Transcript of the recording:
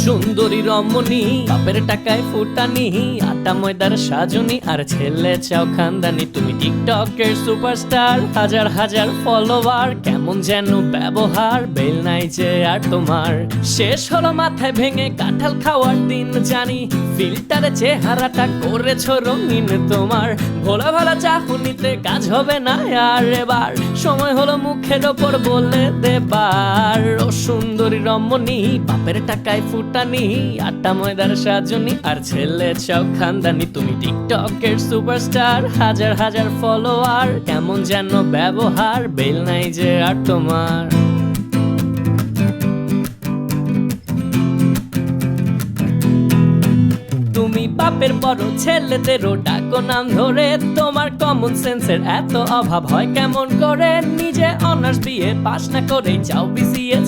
সুন্দরী রমণী, বাপের টাকায় ফুটানি, আটা ময়দার সাজনি, আর ছেলে চাও খানদানি। তুমি টিকটকের সুপারস্টার, হাজার হাজার ফলোয়ার, কেমন যেন ব্যবহার, বেল নাই যে আর তোমার। শেষ হলো মাথায় ভেঙে কাঁঠাল খাওয়ার দিন জানি, ফিল্টারে চেহারাটা করেছো রঙিন তোমার। ভোলা ভালা চাহনিতে কাজ হবে না আর এবার, সময় হলো মুখের ওপর বলে দেবার। ও সুন্দরী রমণী, বাপের টাকায় ফুটানি, আটা ময়দার সাজনি, আর ছেলে চাও খানদানি। তুমি টিকটকের সুপারস্টার, হাজার হাজার ফলোয়ার, কেমন যেন ব্যবহার, বেল নাই যে আর তোমার। তুমি বাপের বড় ছেলেদেরও ডাকো নাম ধরে, তোমার কমন সেন্সের এত অভাব হয় কেমন করে? নিজে অনার্স বিয়ে পাস না করেই চাও বিসিএস